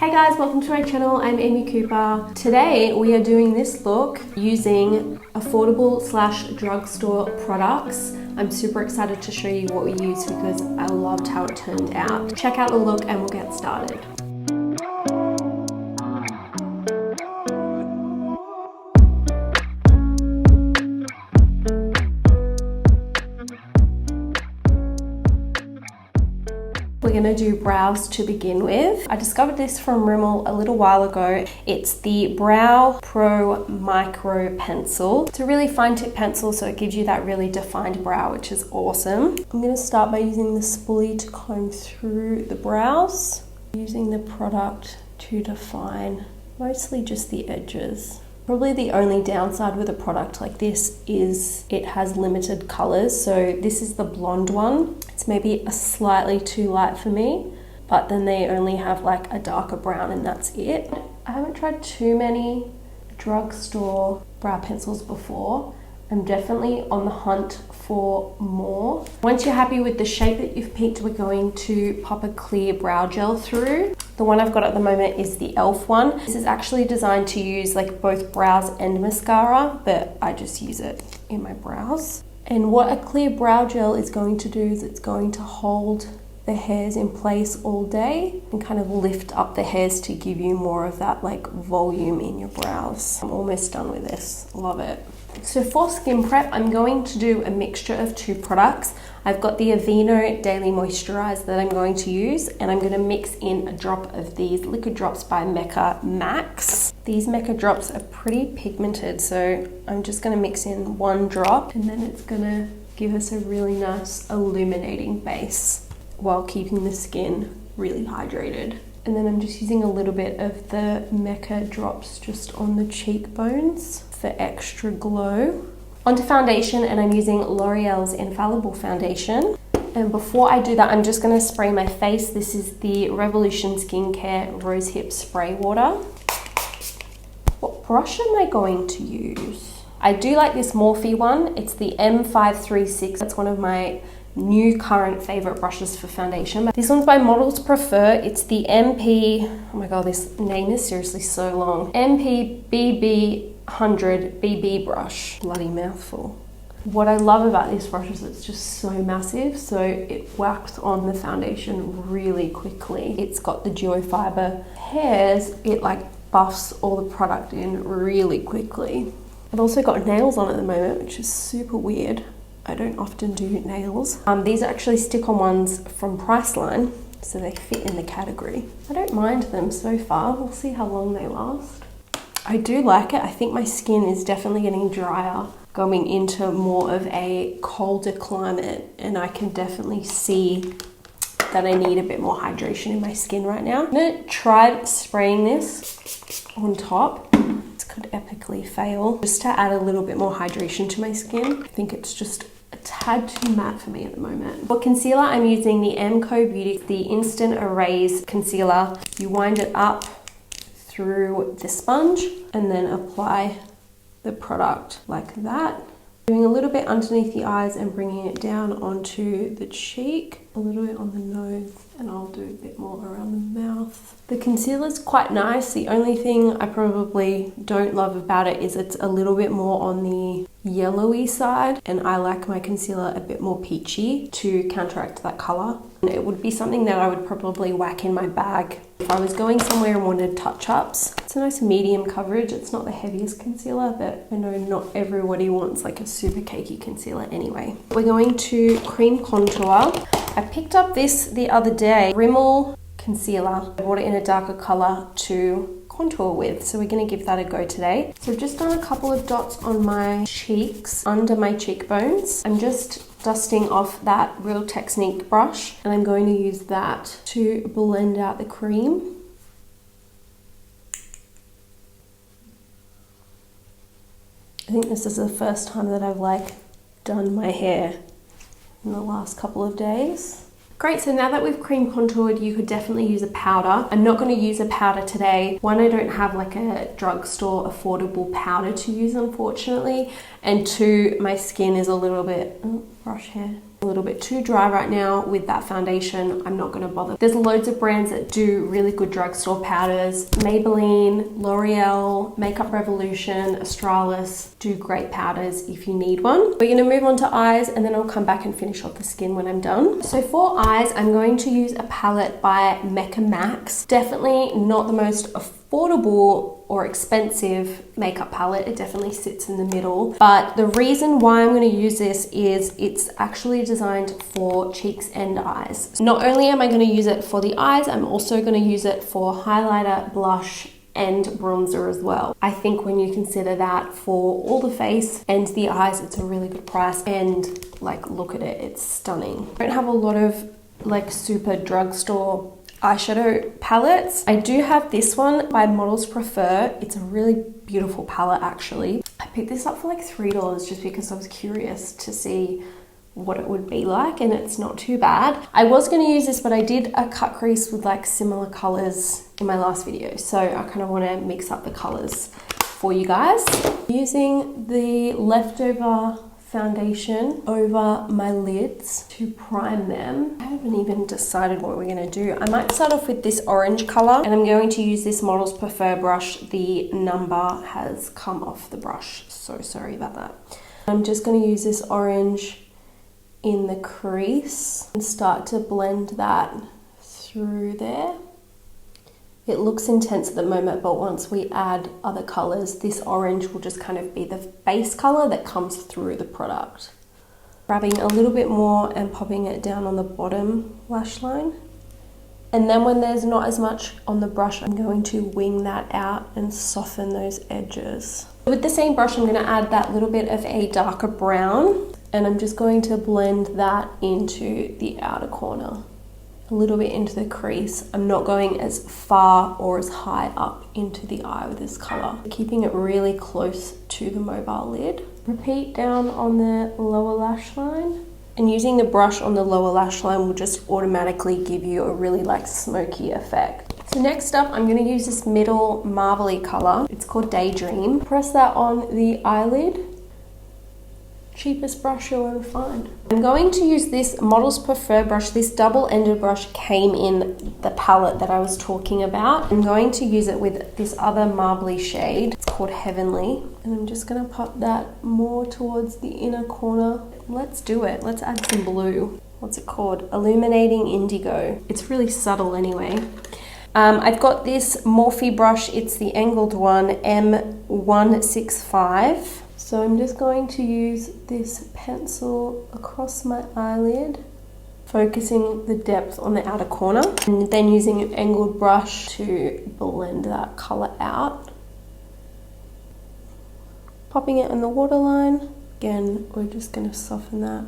Hey guys, welcome to my channel. I'm Amy Cooper. Today we are doing this look using affordable / drugstore products. I'm super excited to show you what we used because I loved how it turned out. Check out the look and we'll get started. We're going to do brows to begin with. I discovered this from Rimmel a little while ago. It's the Brow Pro Micro Pencil. It's a really fine tip pencil, so it gives you that really defined brow, which is awesome. I'm going to start by using the spoolie to comb through the brows, using the product to define mostly just the edges. Probably the only downside with a product like this is it has limited colors. So this is the blonde one. It's maybe a slightly too light for me, but then they only have like a darker brown and that's it. I haven't tried too many drugstore brow pencils before. I'm definitely on the hunt for more. Once you're happy with the shape that you've picked, we're going to pop a clear brow gel through. The one I've got at the moment is the e.l.f. one. This is actually designed to use like both brows and mascara, but I just use it in my brows. And what a clear brow gel is going to do is it's going to hold the hairs in place all day and kind of lift up the hairs to give you more of that like volume in your brows. I'm almost done with this. Love it. So for skin prep, I'm going to do a mixture of two products. I've got the Aveeno Daily Moisturiser that I'm going to use, and I'm going to mix in a drop of these liquid drops by Mecca Max. These Mecca drops are pretty pigmented, so I'm just going to mix in one drop, and then it's going to give us a really nice illuminating base while keeping the skin really hydrated. And then I'm just using a little bit of the Mecca drops just on the cheekbones for extra glow. Onto foundation, and I'm using L'Oreal's Infallible foundation. And before I do that, I'm just going to spray my face. This is the Revolution Skincare Rosehip Spray Water. What brush am I going to use? I do like this Morphe one. It's the M536. That's one of my new current favorite brushes for foundation. This one's by Models Prefer. It's the MP, oh my god, this name is seriously so long. MPBB 100 BB brush. Bloody mouthful. What I love about this brush is it's just so massive, so it whacks on the foundation really quickly. It's got the duo-fiber hairs. It like buffs all the product in really quickly. I've also got nails on at the moment, which is super weird. I don't often do nails. These are actually stick-on ones from Priceline, so they fit in the category. I don't mind them so far. We'll see how long they last. I do like it. I think my skin is definitely getting drier, going into more of a colder climate, and I can definitely see that I need a bit more hydration in my skin right now. I'm gonna try spraying this on top. This could epically fail. Just to add a little bit more hydration to my skin. I think it's just a tad too matte for me at the moment. For concealer, I'm using the MCoBeauty, the Instant Erase Concealer. You wind it up through the sponge and then apply the product like that. Doing a little bit underneath the eyes and bringing it down onto the cheek, a little bit on the nose, and I'll do a bit more around the mouth. The concealer's quite nice. The only thing I probably don't love about it is it's a little bit more on the yellowy side, and I like my concealer a bit more peachy to counteract that color. And it would be something that I would probably whack in my bag if I was going somewhere and wanted touch-ups. It's a nice medium coverage. It's not the heaviest concealer, but I know not everybody wants like a super cakey concealer anyway. We're going to cream contour. I picked up this the other day, Rimmel concealer. I bought it in a darker color to contour with, so we're going to give that a go today. So I've just done a couple of dots on my cheeks, under my cheekbones. I'm just dusting off that Real Technique brush, and I'm going to use that to blend out the cream. I think this is the first time that I've like done my hair in the last couple of days. Great, so now that we've cream contoured, you could definitely use a powder. I'm not going to use a powder today. One, I don't have like a drugstore affordable powder to use, unfortunately. And two, my skin is a little bit, brush hair. a little bit too dry right now with that foundation. I'm not going to bother. There's loads of brands that do really good drugstore powders. Maybelline, L'Oreal, Makeup Revolution, Australis do great powders if you need one. We're going to move on to eyes, and then I'll come back and finish off the skin when I'm done. So for eyes, I'm going to use a palette by Mecca. Definitely not the most affordable or expensive makeup palette. It definitely sits in the middle, but the reason why I'm going to use this is it's actually designed for cheeks and eyes. Not only am I going to use it for the eyes, I'm also going to use it for highlighter, blush, and bronzer as well. I think when you consider that for all the face and the eyes, it's a really good price, and like, look at it, it's stunning. I don't have a lot of like super drugstore eyeshadow palettes. I do have this one by Models Prefer. It's a really beautiful palette actually. I picked this up for like $3 just because I was curious to see what it would be like, and it's not too bad. I was going to use this, but I did a cut crease with like similar colors in my last video, so I kind of want to mix up the colors for you guys. Using the leftover foundation over my lids to prime them. I haven't even decided what we're going to do. I might start off with this orange color, and I'm going to use this Models Prefer brush. The number has come off the brush, so sorry about that. I'm just going to use this orange in the crease and start to blend that through there. It looks intense at the moment, but once we add other colors, this orange will just kind of be the base color that comes through the product. Grabbing a little bit more and popping it down on the bottom lash line. And then when there's not as much on the brush, I'm going to wing that out and soften those edges. With the same brush, I'm going to add that little bit of a darker brown, and I'm just going to blend that into the outer corner. A little bit into the crease. I'm not going as far or as high up into the eye with this color. Keeping it really close to the mobile lid. Repeat down on the lower lash line. And using the brush on the lower lash line will just automatically give you a really like smoky effect. So next up, I'm going to use this middle marbly color. It's called Daydream. Press that on the eyelid. Cheapest brush you'll ever find. I'm going to use this Models Prefer brush. This double-ended brush came in the palette that I was talking about. I'm going to use it with this other marbly shade. It's called Heavenly. And I'm just going to pop that more towards the inner corner. Let's do it. Let's add some blue. What's it called? Illuminating Indigo. It's really subtle anyway. I've got this Morphe brush. It's the angled one, M165. So I'm just going to use this pencil across my eyelid, focusing the depth on the outer corner, and then using an angled brush to blend that color out. Popping it in the waterline. Again, we're just going to soften that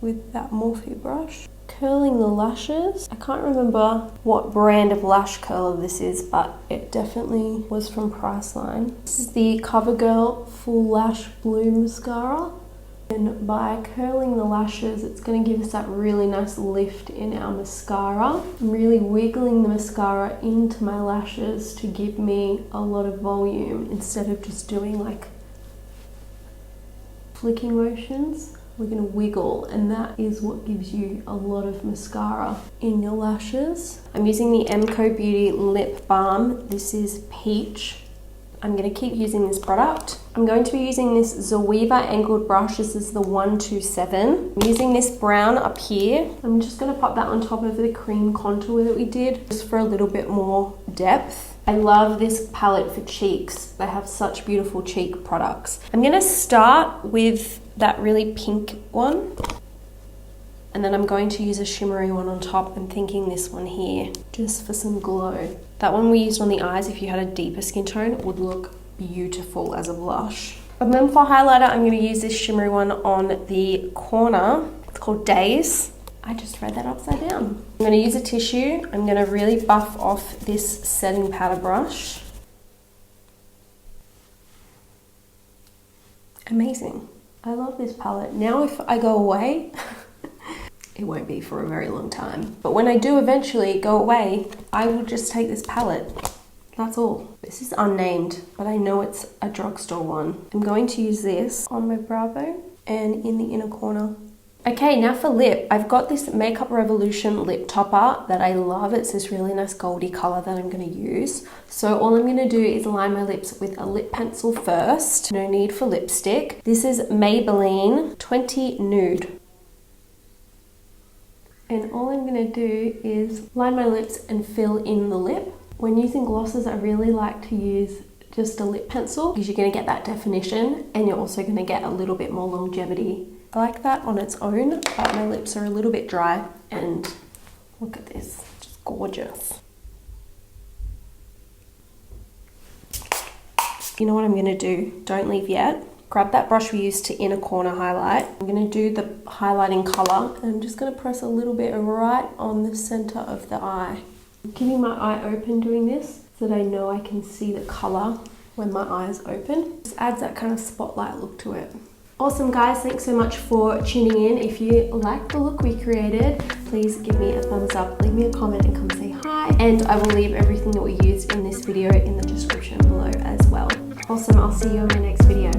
with that Morphe brush. Curling the lashes. I can't remember what brand of lash curler this is, but it definitely was from Priceline. This is the Covergirl Full Lash Blue Mascara. And by curling the lashes, it's going to give us that really nice lift in our mascara. I'm really wiggling the mascara into my lashes to give me a lot of volume instead of just doing like flicking motions. We're going to wiggle, and that is what gives you a lot of mascara in your lashes. I'm using the MCoBeauty Lip Balm. This is Peach. I'm going to keep using this product. I'm going to be using this Zoeva angled brush. This is the 127. I'm using this brown up here. I'm just going to pop that on top of the cream contour that we did, just for a little bit more depth. I love this palette for cheeks. They have such beautiful cheek products. I'm going to start with that really pink one, and then I'm going to use a shimmery one on top. I'm thinking this one here, just for some glow. That one we used on the eyes, if you had a deeper skin tone, it would look beautiful as a blush. And then for highlighter, I'm going to use this shimmery one on the corner. It's called Daze. I just read that upside down. I'm going to use a tissue. I'm going to really buff off this setting powder brush. Amazing. I love this palette. Now if I go away, it won't be for a very long time. But when I do eventually go away, I will just take this palette. That's all. This is unnamed, but I know it's a drugstore one. I'm going to use this on my brow bone and in the inner corner. Okay, now for lip, I've got this Makeup Revolution lip topper that I love. It's this really nice goldy color that I'm going to use. So all I'm going to do is line my lips with a lip pencil first. No need for lipstick. This is Maybelline 20 Nude. And all I'm going to do is line my lips and fill in the lip. When using glosses, I really like to use just a lip pencil because you're going to get that definition and you're also going to get a little bit more longevity. I like that on its own, but my lips are a little bit dry, and look at this, just gorgeous. You know what I'm gonna do? Don't leave yet. Grab that brush we used to inner corner highlight. I'm gonna do the highlighting color, and I'm just gonna press a little bit right on the center of the eye. I'm keeping my eye open doing this so that I know I can see the color when my eye is open. Just adds that kind of spotlight look to it. Awesome guys, thanks so much for tuning in. If you like the look we created, please give me a thumbs up, leave me a comment and come say hi. And I will leave everything that we used in this video in the description below as well. Awesome, I'll see you in my next video.